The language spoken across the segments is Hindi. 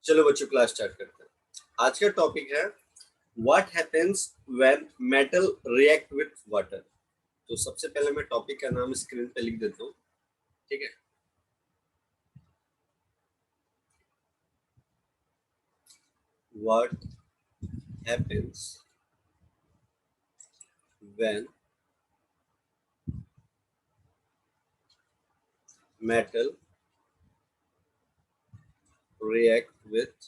चलो बच्चों क्लास स्टार्ट करते हैं। आज का टॉपिक है what happens when metal react with water. तो सबसे पहले मैं टॉपिक का नाम स्क्रीन पे लिख देता हूँ, ठीक है। What happens when metal react with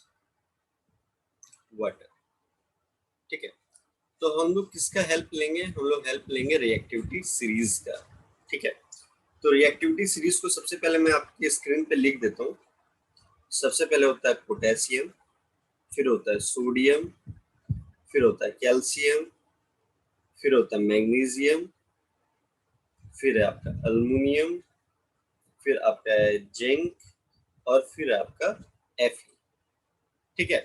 water, ठीक है। तो हम लोग किसका हेल्प लेंगे? हम लोग हेल्प लेंगे रिएक्टिविटी सीरीज का, ठीक है। तो रिएक्टिविटी सीरीज को सबसे पहले मैं आपकी स्क्रीन पे लिख देता हूँ। सबसे पहले होता है पोटेशियम, फिर होता है सोडियम, फिर होता है कैल्शियम, फिर होता है मैग्नीशियम, फिर है आपका अल्युमिनियम, फिर आपका है जिंक, और फिर आपका Fe, ठीक है।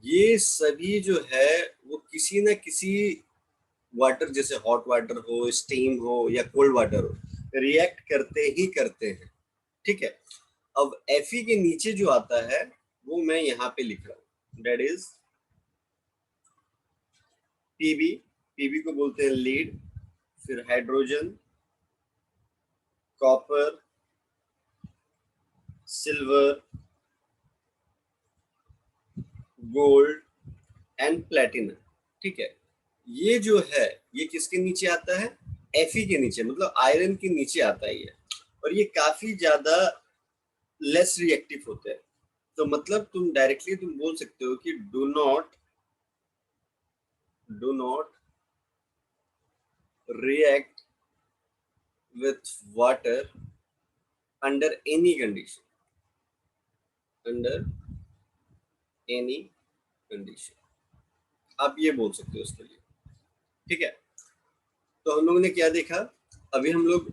ये सभी जो है वो किसी ना किसी वाटर, जैसे हॉट वाटर हो, स्टीम हो या कोल्ड वाटर हो, रिएक्ट करते ही करते हैं, ठीक है। अब Fe के नीचे जो आता है वो मैं यहाँ पे लिख रहा हूँ, दैट इज Pb। Pb को बोलते हैं लीड, फिर hydrogen, copper, silver, gold and platinum, ठीक है। ये जो है ये किसके नीचे आता है? Fe के नीचे, मतलब आयरन के नीचे आता है ये। और ये काफी ज्यादा लेस रिएक्टिव होते हैं। तो मतलब तुम डायरेक्टली तुम बोल सकते हो कि do not react with water under any condition, under any condition, आप ये बोल सकते हो उसके लिए, ठीक है। तो हम लोगों ने क्या देखा? अभी हम लोग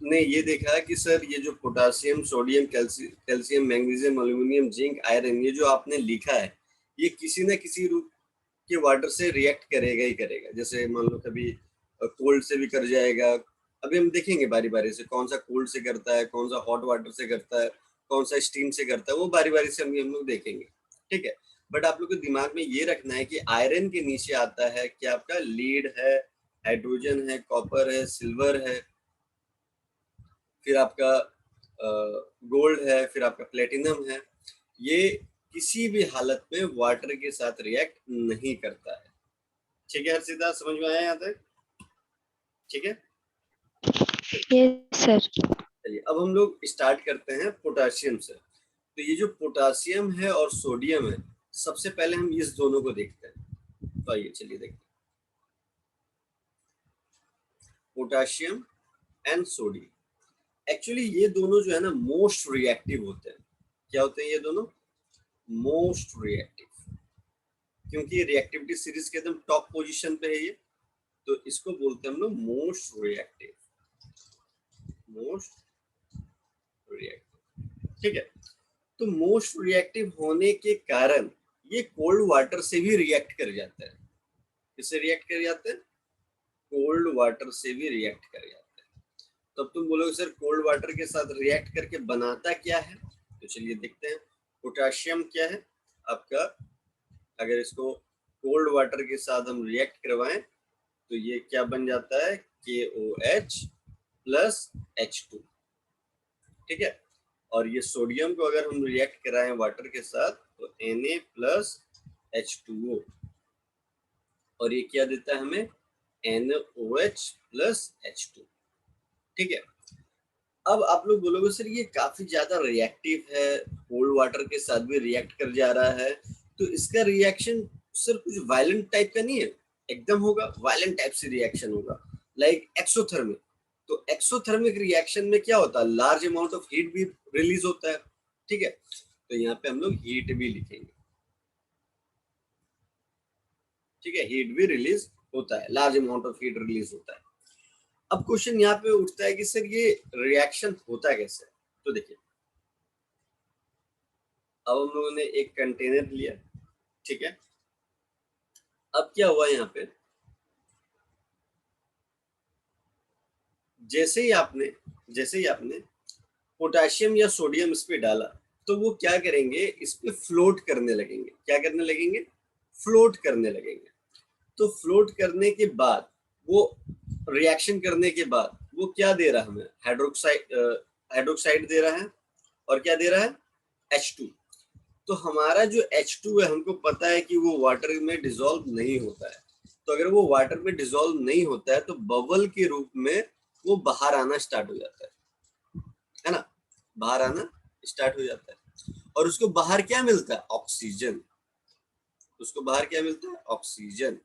ने ये देखा कि सर ये जो potassium, sodium, calcium, magnesium, aluminium, zinc, iron, ये जो आपने लिखा है ये किसी न किसी रूप के वाटर से रिएक्ट करेगा ही करेगा। जैसे मान लो कभी कोल्ड से भी कर जाएगा। अभी हम देखेंगे बारी बारी से कौन सा कोल्ड से करता है, कौन सा हॉट वाटर से करता है, कौन सा स्टीम से करता है, वो बारी बारी से हम लोग देखेंगे, ठीक है। बट आप लोग को दिमाग में ये रखना है कि आयरन के नीचे आता है क्या? आपका लीड है, हाइड्रोजन है, कॉपर है, सिल्वर है, फिर आपका गोल्ड है, फिर आपका प्लेटिनम है। ये किसी भी हालत में वाटर के साथ रिएक्ट नहीं करता है, ठीक है। हर्षिता समझ में आया यहाँ तक? ठीक है, यस सर। चलिए अब हम लोग स्टार्ट करते हैं पोटासियम से। तो ये जो पोटासियम है और सोडियम है, सबसे पहले हम इस दोनों को देखते हैं। तो आइए चलिए देखते हैं पोटासियम एंड सोडियम। एक्चुअली ये दोनों जो है ना मोस्ट रिएक्टिव होते हैं। क्या होते हैं ये दोनों? मोस्ट रिएक्टिव, क्योंकि रिएक्टिविटी सीरीज के एकदम टॉप पोजीशन पे है ये, तो इसको बोलते हैं हम लोग मोस्ट रिएक्टिव, मोस्ट रिएक्टिव, ठीक है। तो मोस्ट रिएक्टिव होने के कारण ये कोल्ड वाटर से भी रिएक्ट कर जाता है। किससे रिएक्ट कर जाते हैं? कोल्ड वाटर से भी रिएक्ट कर जाता है। तब तुम बोलोगे सर कोल्ड वाटर के साथ रिएक्ट करके बनाता क्या है? तो चलिए देखते हैं। पोटाशियम क्या है आपका? अगर इसको कोल्ड वाटर के साथ हम रिएक्ट करवाएं तो ये क्या बन जाता है? KOH प्लस H2, ठीक है। और ये सोडियम को अगर हम रिएक्ट कराएं वाटर के साथ तो Na प्लस H2O, और ये क्या देता है हमें? NOH प्लस H2, ठीक है। अब आप लोग बोलोगे सर ये काफी ज्यादा रिएक्टिव है, कोल्ड वाटर के साथ भी रिएक्ट कर जा रहा है, तो इसका रिएक्शन सर कुछ वायलेंट टाइप का नहीं है? एकदम होगा, वायलेंट टाइप से रिएक्शन होगा, लाइक एक्सोथर्मिक। तो एक्सोथर्मिक रिएक्शन में क्या होता है? लार्ज अमाउंट ऑफ हीट भी रिलीज होता है, ठीक है। तो यहाँ पे हम लोग हीट भी लिखेंगे, ठीक है। हीट भी रिलीज होता है, large amount of heat release होता है। अब क्वेश्चन यहाँ पे उठता है कि सर ये रिएक्शन होता कैसे? तो देखिए अब हम लोगों ने एक कंटेनर लिया, ठीक है। अब क्या हुआ यहाँ पे? जैसे ही आपने पोटेशियम या सोडियम इस पे डाला तो वो क्या करेंगे, इस पे फ्लोट करने लगेंगे। क्या करने लगेंगे? फ्लोट करने लगेंगे। तो फ्लोट करने के बाद वो रिएक्शन करने के बाद वो क्या दे रहा है हमें? हाइड्रोक्साइड दे रहा है। और क्या दे रहा है? H2। तो हमारा जो H2 है, हमको पता है कि वो वाटर में डिसॉल्व नहीं होता है। तो अगर वो वाटर में डिसॉल्व नहीं होता है तो बबल के रूप में वो बाहर आना स्टार्ट हो जाता है ना, बाहर आना स्टार्ट हो जाता है। और उसको बाहर क्या मिलता है? ऑक्सीजन। उसको बाहर क्या मिलता है? ऑक्सीजन।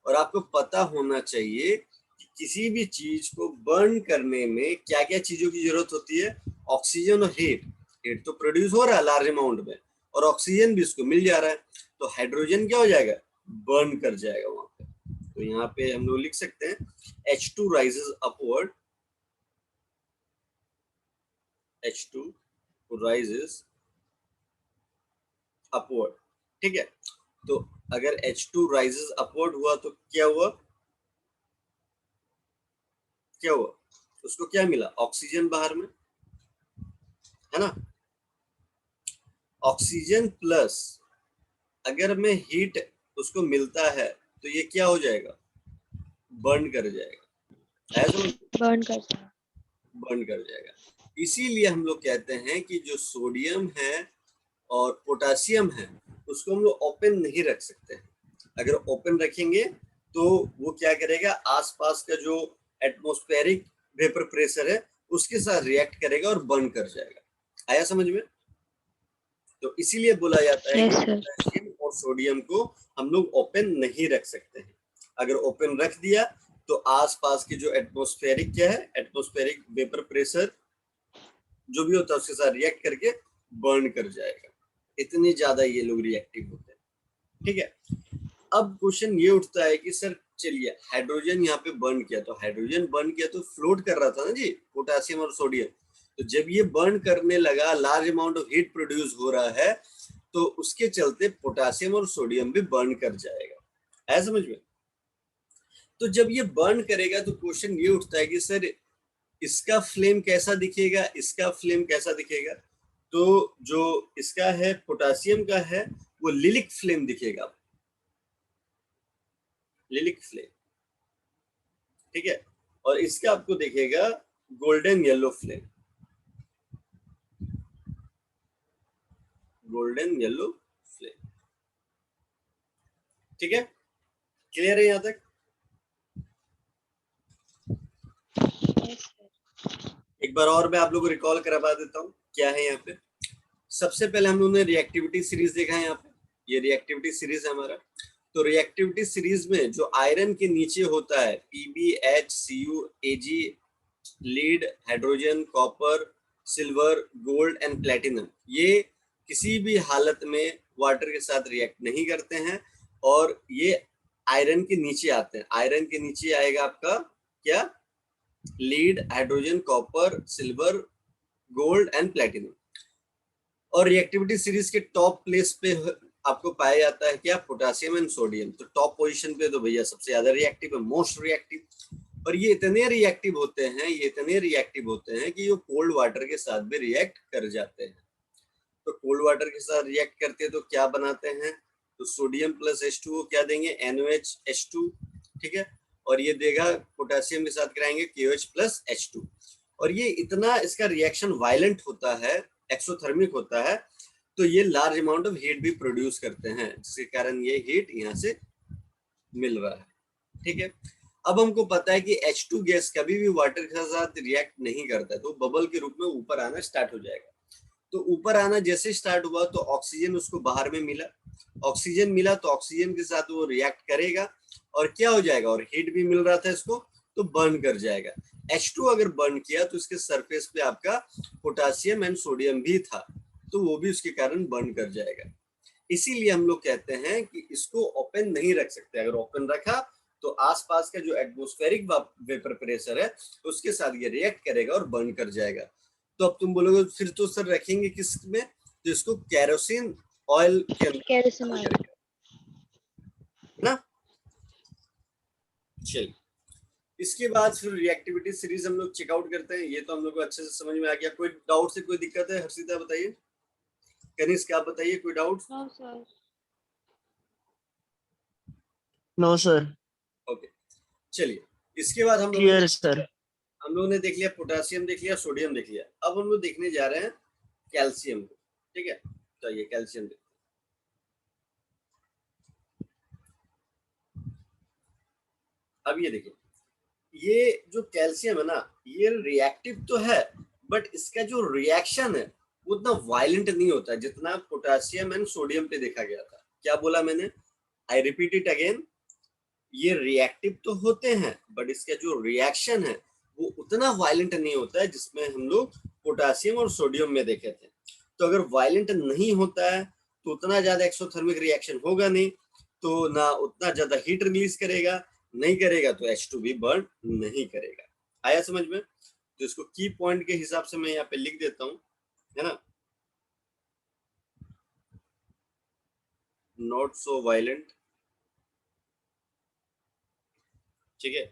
और आपको पता होना चाहिए कि किसी भी चीज को बर्न करने में क्या क्या चीजों की जरूरत होती है? ऑक्सीजन और हीट। हीट तो प्रोड्यूस हो रहा है लार्ज अमाउंट में, और ऑक्सीजन भी उसको मिल जा रहा है। तो हाइड्रोजन क्या हो जाएगा? बर्न कर जाएगा वहां पे। तो यहाँ पे हम लोग लिख सकते हैं H2 rises upward, H2 rises upward। ठीक है, तो अगर H2 rises upward हुआ तो क्या हुआ? क्या हुआ? उसको क्या मिला? ऑक्सीजन बाहर में, है ना। ऑक्सीजन प्लस अगर में हीट उसको मिलता है तो ये क्या हो जाएगा? बर्न कर जाएगा। ऐसा बर्न करता है। बर्न कर जाएगा। इसीलिए हम लोग कहते हैं कि जो सोडियम है और पोटासियम है उसको हम लोग ओपन नहीं रख सकते हैं। अगर ओपन रखेंगे तो वो क्या करेगा? आसपास का जो एटमॉस्फेरिक वेपर प्रेशर है उसके साथ रिएक्ट करेगा और बर्न कर जाएगा। आया समझ में? तो इसीलिए बोला जाता है यस कि सर। पोटेशियम और सोडियम को हम लोग ओपन नहीं रख सकते हैं। अगर ओपन रख दिया तो आसपास की जो एटमॉस्फेरिक क्या है, एटमॉस्फेरिक वेपर प्रेशर जो भी होता है उसके साथ रिएक्ट करके बर्न कर जाएगा। इतनी ज्यादा ये लोग रिएक्टिव होते हैं। ठीक है, अब क्वेश्चन ये उठता है कि सर चलिए हाइड्रोजन यहाँ पे बर्न किया, तो हाइड्रोजन बर्न किया तो फ्लोट कर रहा था ना जी, पोटेशियम और सोडियम। तो जब ये बर्न करने लगा, large amount of heat produce हो रहा है, तो उसके चलते पोटेशियम और सोडियम भी बर्न कर जाएगा। है समझ में? तो जब ये बर्न करेगा तो क्वेश्चन ये उठता है कि सर इसका फ्लेम कैसा दिखेगा, इसका फ्लेम कैसा दिखेगा? तो जो इसका है पोटेशियम का है वो लिलिक फ्लेम दिखेगा, लिलिक फ्लेम। ठीक है, और इसका आपको दिखेगा golden yellow flame, golden yellow flame. ठीक है, क्लियर है यहां तक? Yes sir. एक बार और मैं आप लोगों को रिकॉल करवा देता हूँ क्या है यहाँ पे। सबसे पहले हम लोगों ने रिएक्टिविटी सीरीज देखा है। यहाँ पे ये रिएक्टिविटी सीरीज है हमारा। तो रिएक्टिविटी सीरीज में जो आयरन के नीचे होता है PbHCu Ag, lead, hydrogen, copper, silver, gold and platinum, ये किसी भी हालत में वाटर के साथ रिएक्ट नहीं करते हैं और ये आयरन के नीचे आते हैं। आयरन के नीचे आएगा आपका क्या? Lead, hydrogen, copper, silver, gold and platinum. और रिएक्टिविटी सीरीज के टॉप प्लेस पे आपको पाया जाता है क्या? Potassium and sodium. तो टॉप पोजीशन पे तो भैया सबसे ज्यादा रिएक्टिव है, मोस्ट रिएक्टिव। और ये इतने रिएक्टिव होते हैं, ये इतने रिएक्टिव होते हैं कि ये कोल्ड वाटर के साथ भी रिएक्ट कर जाते हैं। तो कोल्ड वाटर के साथ रिएक्ट करते हैं तो क्या बनाते हैं? तो सोडियम प्लस H2O क्या देंगे? NOHH2। ठीक है, और ये देगा पोटेशियम के साथ कराएंगे KOH प्लस H2। और ये इतना इसका रिएक्शन वायलेंट होता है, एक्सोथर्मिक होता है, तो ये लार्ज अमाउंट ऑफ हीट भी प्रोड्यूस करते हैं, जिसके कारण ये हीट यहाँ से मिल रहा है। ठीक है, अब हमको पता है कि H2 गैस कभी भी वाटर के साथ रिएक्ट नहीं करता है, तो बबल के रूप में ऊपर आना स्टार्ट हो जाएगा। तो ऊपर आना जैसे स्टार्ट हुआ तो ऑक्सीजन उसको बाहर में मिला, ऑक्सीजन मिला तो ऑक्सीजन के साथ वो रिएक्ट करेगा और क्या हो जाएगा? और हीट भी मिल रहा था इसको, तो बर्न कर जाएगा। H2 अगर बर्न किया तो इसके सरफेस पे आपका पोटेशियम एंड सोडियम भी था, तो वो भी उसके कारण बर्न कर जाएगा। इसीलिए हम लोग कहते हैं कि इसको ओपन नहीं रख सकते। अगर ओपन रखा तो आसपास का जो एटमॉस्फेरिक वेपर प्रेशर है उसके साथ ये रिएक्ट करेगा और बर्न कर जाएगा। तो अब तुम बोलोगे फिर तो सर रखेंगे किस में? तो इसको केरोसिन ऑयल के अंदर केरोसिन ऑयल। करेंगे, है ना। चलिए, इसके बाद फिर रिएक्टिविटी सीरीज हम लोग चेकआउट करते हैं। ये तो हम लोग को अच्छे से समझ में आ गया। कोई डाउट से कोई दिक्कत है हर्षिता बताइए। कनिष्क आप बताइए, कोई doubt? No sir. No sir. Okay, चलिए इसके बाद क्लियर सर। हम लोगों ने देख लिया पोटेशियम, देख लिया सोडियम, देख लिया। अब हम लोग देखने जा रहे हैं कैल्शियम को। ठीक है, तो ये कैल्शियम देखते हैं। अब ये देखिए, ये जो कैल्शियम है ना, ये रिएक्टिव तो है, बट इसका जो रिएक्शन है वो उतना वायलेंट नहीं होता जितना पोटेशियम एंड सोडियम पे देखा गया था। क्या बोला मैंने? आई रिपीट इट अगेन, ये रिएक्टिव तो होते हैं बट इसका जो रिएक्शन है वो उतना वायलेंट नहीं होता है जिसमें हम लोग पोटेशियम और सोडियम में देखे थे। तो अगर वायलेंट नहीं होता है तो उतना ज्यादा एक्सोथर्मिक रिएक्शन होगा नहीं, तो ना उतना ज्यादा हीट रिलीज करेगा, नहीं करेगा तो H2 भी बर्न नहीं करेगा। आया समझ में? तो इसको की पॉइंट के हिसाब से मैं यहाँ पे लिख देता हूँ, है ना। नॉट सो वायलेंट, ठीक है।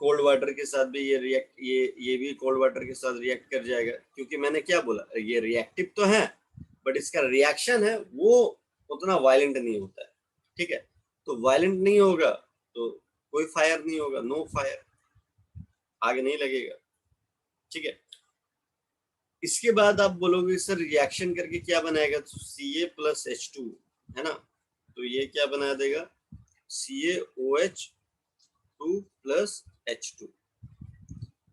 कोल्ड वाटर के साथ भी ये रिएक्ट, ये भी कोल्ड वाटर के साथ रिएक्ट कर जाएगा, क्योंकि मैंने क्या बोला, ये रिएक्टिव तो है बट इसका रिएक्शन है वो उतना वायलेंट नहीं होता है। ठीक है, तो वायलेंट नहीं होगा तो कोई फायर नहीं होगा, नो फायर, आगे नहीं लगेगा। ठीक है, इसके बाद आप बोलोगे सर रिएक्शन करके क्या बनाएगा, तो Ca प्लस H2, है ना। तो ये क्या बना देगा, CaOH2 प्लस H2।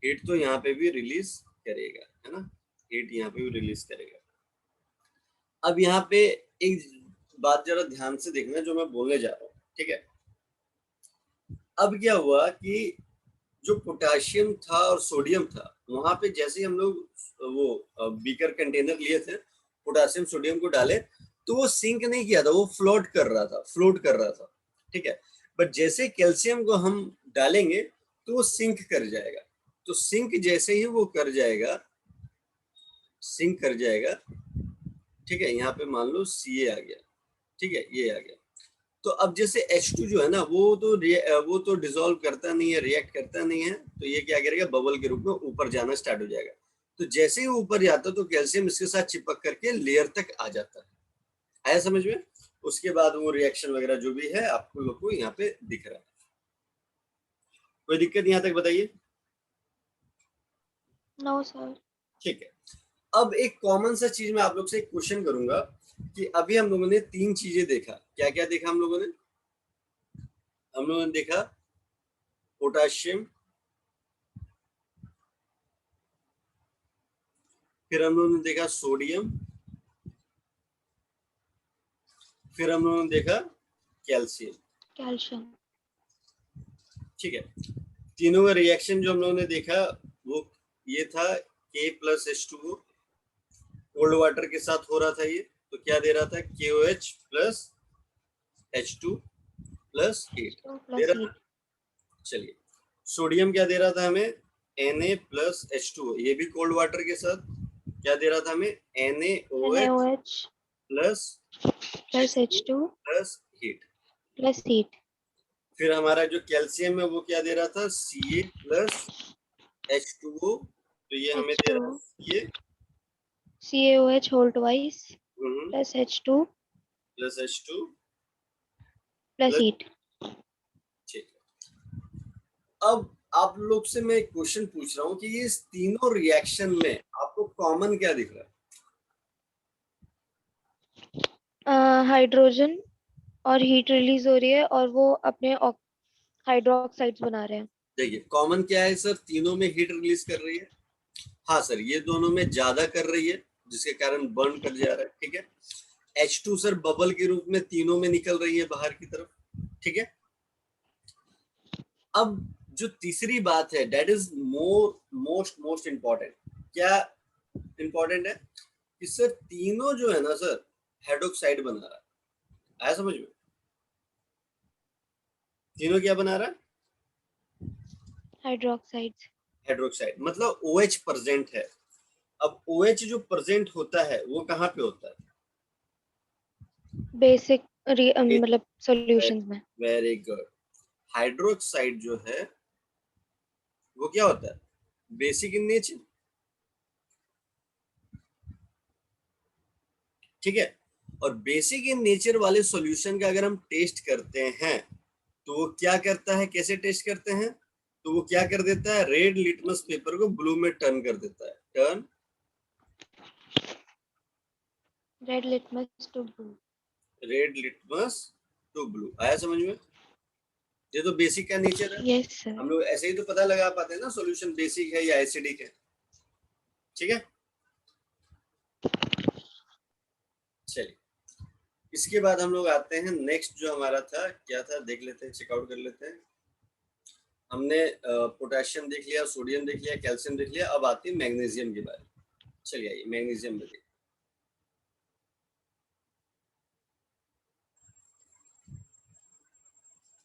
हीट तो यहाँ पे भी रिलीज करेगा, है ना, हीट यहाँ पे भी रिलीज करेगा। अब यहाँ पे एक बात जरा ध्यान से देखना जो मैं बोलने जा रहा हूँ, ठीक है। अब क्या हुआ कि जो पोटेशियम था और सोडियम था, वहां पे जैसे ही हम लोग वो बीकर कंटेनर लिए थे, पोटेशियम सोडियम को डाले, तो वो सिंक नहीं किया था, वो फ्लोट कर रहा था, ठीक है। बट जैसे कैल्शियम को हम डालेंगे तो वो सिंक कर जाएगा। तो सिंक जैसे ही वो कर जाएगा, सिंक कर जाएगा, ठीक है। यहाँ पे मान लो Ca आ गया, ठीक है, ये आ गया। तो अब जैसे H2 जो है ना, वो तो डिसॉल्व करता नहीं है, रिएक्ट करता नहीं है, तो ये क्या करेगा, बबल के रूप में ऊपर जाना स्टार्ट हो जाएगा। तो जैसे ही ऊपर जाता तो कैल्शियम इसके साथ चिपक करके लेयर तक आ जाता है। आया समझ में? उसके बाद वो रिएक्शन वगैरह जो भी है आपको लोग को यहाँ पे दिख रहा है। कोई दिक्कत यहाँ तक बताइए? No sir. ठीक है, अब एक कॉमन सा चीज मैं आप लोग से एक क्वेश्चन करूंगा कि अभी हम लोगों ने 3 चीजें देखा, क्या क्या देखा हम लोगों ने? हम लोगों ने देखा पोटेशियम, फिर हम लोगों ने देखा सोडियम, फिर हम लोगों ने देखा कैल्शियम। कैल्शियम। ठीक है, तीनों का रिएक्शन जो हम लोगों ने देखा वो ये था, K plus H2O cold water के साथ हो रहा था ये, तो क्या दे रहा था, KOH plus H2 plus heat दे रहा था। चलिए, सोडियम क्या दे रहा था हमें, Na प्लस H2O, ये भी कोल्ड वाटर के साथ क्या दे रहा था हमें, NaOH plus H2 plus heat. Plus heat. फिर हमारा जो कैल्शियम है वो क्या दे रहा था, Ca प्लस H2O, तो ये हमें दे रहा है CaOH whole twice Ca plus H2 plus H2 plus heat. ठीक है, अब आप लोग से मैं एक क्वेश्चन पूछ रहा हूँ कि ये इस तीनों रिएक्शन में आपको कॉमन क्या दिख रहा है? हाइड्रोजन और हीट रिलीज हो रही है और वो अपने हाइड्रोक्साइड्स बना रहे हैं। देखिए कॉमन क्या है सर, तीनों में हीट रिलीज कर रही है। हाँ सर, ये दोनों में ज्यादा कर रही है जिसके कारण बर्न कर जा रहा है। ठीक है, H2 सर बबल के रूप में तीनों में निकल रही है बाहर की तरफ। ठीक है, अब जो तीसरी बात है दैट इज मोस्ट इंपॉर्टेंट। क्या इंपॉर्टेंट है कि सर तीनों जो है ना सर हाइड्रोक्साइड बना रहा है। आया समझ में? तीनों क्या बना रहा है, हाइड्रोक्साइड्स। हाइड्रोक्साइड, मतलब OH प्रेजेंट है। अब OH जो प्रेजेंट होता है वो कहाँ पे होता है, बेसिक मतलब सॉल्यूशंस में। Very good. हाइड्रोक्साइड जो है वो क्या होता है, बेसिक इन नेचर। ठीक है। और बेसिक इन नेचर वाले सॉल्यूशन का अगर हम टेस्ट करते हैं तो वो क्या करता है, कैसे टेस्ट करते हैं, तो वो क्या कर देता है, रेड लिटमस पेपर को ब्लू में टर्न कर देता है, turn red litmus to blue. Red litmus to blue. आया समझ में? ये तो बेसिक का नेचर है। Yes sir. हम लोग ऐसे ही तो पता लगा पाते हैं ना सॉल्यूशन बेसिक है या एसिडिक है। ठीक है, चलिए इसके बाद हम लोग आते हैं नेक्स्ट, जो हमारा था क्या था देख लेते हैं, चेकआउट कर लेते हैं। हमने पोटेशियम देख लिया, सोडियम देख लिया, कैल्शियम देख लिया, अब आती है मैग्नीशियम के बारे में। चलिए आइए मैग्नीशियम में देखते हैं।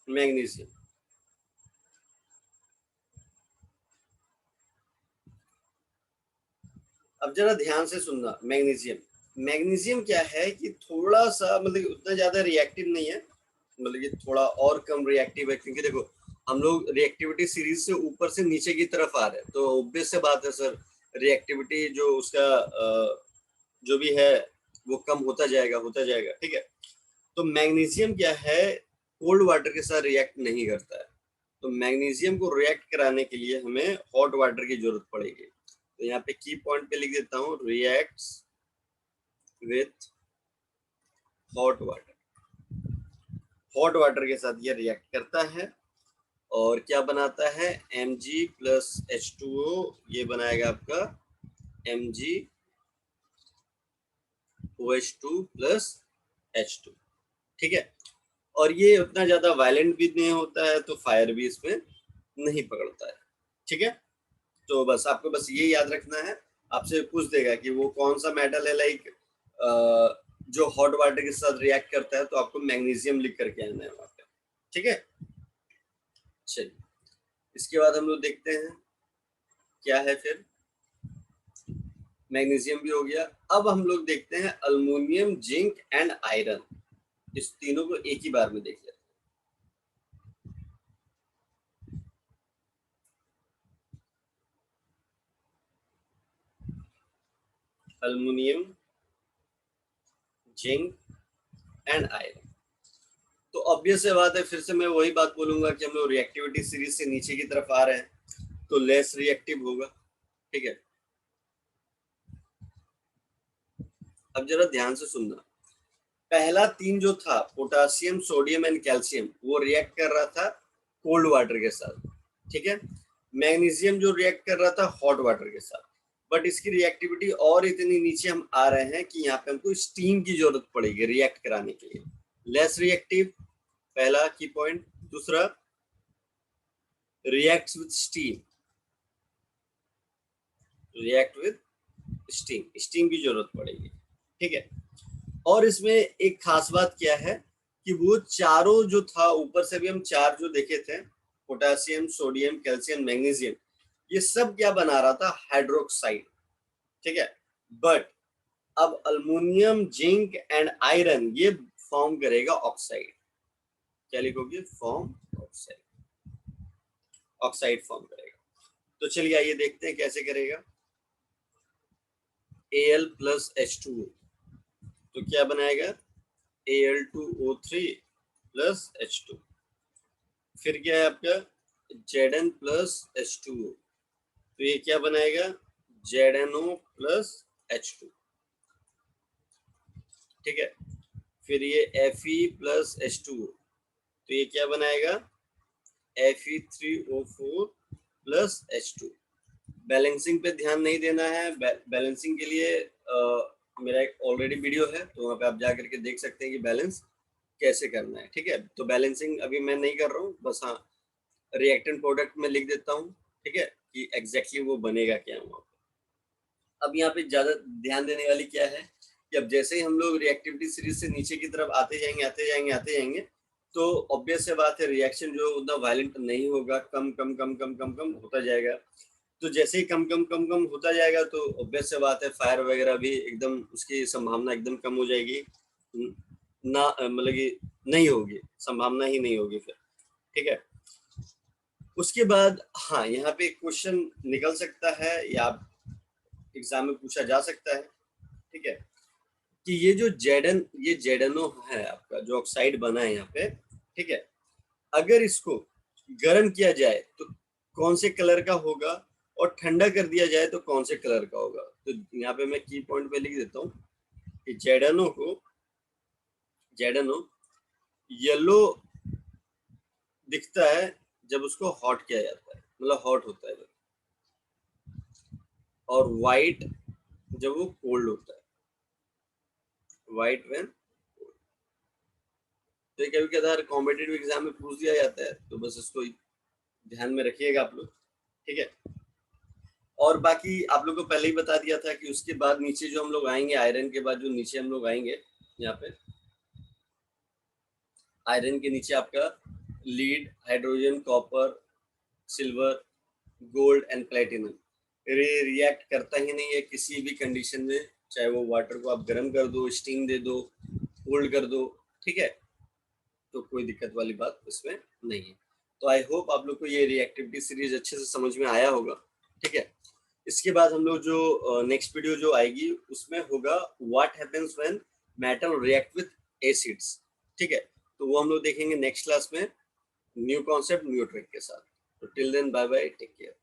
मैग्नीशियम, अब जरा ध्यान से सुनना। मैग्नीशियम, मैग्नीशियम क्या है कि थोड़ा सा मतलब उतना ज्यादा रिएक्टिव नहीं है, मतलब ये थोड़ा और कम रिएक्टिव है, क्योंकि देखो हम लोग रिएक्टिविटी सीरीज से ऊपर से नीचे की तरफ आ रहे हैं, तो ऑब्वियस से बात है सर, रिएक्टिविटी जो उसका जो भी है वो कम होता जाएगा, होता जाएगा। ठीक है, तो मैग्नीशियम क्या है, कोल्ड वाटर के साथ रिएक्ट नहीं करता है, तो मैग्नीशियम को रिएक्ट कराने के लिए हमें हॉट वाटर की जरूरत पड़ेगी। तो यहाँ पे की पॉइंट पे लिख देता हूँ, reacts with hot water. Hot water के साथ ये रिएक्ट करता है और क्या बनाता है, Mg प्लस H2O, ये बनाएगा आपका Mg OH2 प्लस H2। ठीक है, और ये उतना ज्यादा वायलेंट भी नहीं होता है, तो फायर भी इसमें नहीं पकड़ता है। ठीक है, तो बस आपको बस ये याद रखना है, आपसे पूछ देगा कि वो कौन सा मेटल है लाइक जो हॉट वाटर के साथ रिएक्ट करता है, तो आपको मैग्नीशियम लिख करके आना है वहां पे। ठीक है, चलिए इसके बाद हम लोग देखते हैं क्या है फिर। मैग्नीशियम भी हो गया, अब हम लोग देखते हैं अल्युमिनियम, जिंक एंड आयरन। इस तीनों को एक ही बार में देख लेते हैं। अल्युमिनियम, जिंक एंड आयरन, तो ऑब्वियस है बात है, फिर से मैं वही बात बोलूंगा कि हम लोग रिएक्टिविटी सीरीज से नीचे की तरफ आ रहे हैं, तो लेस रिएक्टिव होगा। ठीक है, अब जरा ध्यान से सुनना, पहला तीन जो था पोटासियम, सोडियम एंड कैल्शियम, वो रिएक्ट कर रहा था कोल्ड वाटर के साथ। ठीक है, मैग्नीशियम जो रिएक्ट कर रहा था हॉट वाटर के साथ, बट इसकी रिएक्टिविटी और इतनी नीचे हम आ रहे हैं कि यहाँ पे हमको स्टीम की जरूरत पड़ेगी रिएक्ट कराने के लिए, लेस रिएक्टिव, पहला की पॉइंट। दूसरा, reacts with steam, react with steam, steam की जरूरत पड़ेगी। ठीक है, और इसमें एक खास बात क्या है कि वो चारों जो था, ऊपर से भी हम चार जो देखे थे, पोटेशियम, सोडियम, कैल्शियम, मैग्नीशियम, ये सब क्या बना रहा था, हाइड्रोक्साइड। ठीक है, बट अब अल्युमिनियम, जिंक एंड आयरन ये फॉर्म करेगा ऑक्साइड। क्या लिखोगे, फॉर्म ऑक्साइड, ऑक्साइड फॉर्म करेगा। तो चलिए आइए देखते हैं कैसे करेगा। Al प्लस H2O, तो क्या बनाएगा, Al2O3 प्लस H2। फिर क्या है आपका Zn प्लस H2O, तो ये क्या बनाएगा, ZnO प्लस H2। ठीक है, फिर ये Fe प्लस H2O, तो ये क्या बनाएगा, Fe3O4 प्लस H2। बैलेंसिंग पे ध्यान नहीं देना है, बैलेंसिंग के लिए मेरा एक ऑलरेडी वीडियो है, तो वहाँ पे आप जा करके देख सकते हैं कि बैलेंस कैसे करना है। ठीक है, तो बैलेंसिंग अभी मैं नहीं कर रहा हूँ, बस हाँ रिएक्टेंट प्रोडक्ट में लिख देता हूँ। ठीक है, कि एग्जैक्टली वो बनेगा क्या वहाँ पे। अब यहाँ पे ज्यादा ध्यान देने वाली क्या है कि अब जैसे ही हम लोग रिएक्टिविटी सीरीज से नीचे की तरफ आते जाएंगे, आते जाएंगे, आते जाएंगे, तो ऑब्वियस है बात है, रिएक्शन जो उतना वायलेंट नहीं होगा, कम कम कम कम कम कम होता जाएगा। तो जैसे ही कम कम कम कम होता जाएगा, तो ऑब्वियस से बात है, फायर वगैरह भी एकदम उसकी संभावना एकदम कम हो जाएगी, ना मतलब कि नहीं होगी, संभावना ही नहीं होगी फिर। ठीक है, उसके बाद हाँ यहाँ पे क्वेश्चन निकल सकता है या एग्जाम में पूछा जा सकता है। ठीक है, कि ये जो ये जेडनो है आपका जो ऑक्साइड बना है यहाँ पे, ठीक है, अगर इसको गर्म किया जाए तो कौन से कलर का होगा और ठंडा कर दिया जाए तो कौन से कलर का होगा। तो यहाँ पे मैं की पॉइंट पे लिख देता हूँ कि जेडनो येलो दिखता है जब उसको हॉट किया जाता है, मतलब हॉट होता है, और वाइट जब वो कोल्ड होता है, वाइट व्हेन। तो ये कभी कभार कॉम्पिटिटिव एग्जाम में पूछ दिया जाता है, तो बस इसको ध्यान में रखिएगा आप लोग, ठीक है। और बाकी आप लोग को पहले ही बता दिया था कि उसके बाद नीचे जो हम लोग आएंगे, आयरन के बाद जो नीचे हम लोग आएंगे, यहाँ पे आयरन के नीचे आपका lead, hydrogen, copper, silver, gold and platinum react करता ही नहीं है किसी भी कंडीशन में, चाहे वो वाटर को आप गर्म कर दो, स्टीम दे दो, कोल्ड कर दो, ठीक है, तो कोई दिक्कत वाली बात इसमें नहीं है। तो आई होप आप लोग को ये रिएक्टिविटी सीरीज अच्छे से समझ में आया होगा, ठीक है। इसके बाद हम लोग जो नेक्स्ट वीडियो जो आएगी उसमें होगा what happens when metal react with acids, ठीक है। तो वो हम लोग देखेंगे नेक्स्ट क्लास में, न्यू कॉन्सेप्ट न्यू ट्रिक के साथ। तो till then bye bye, take care.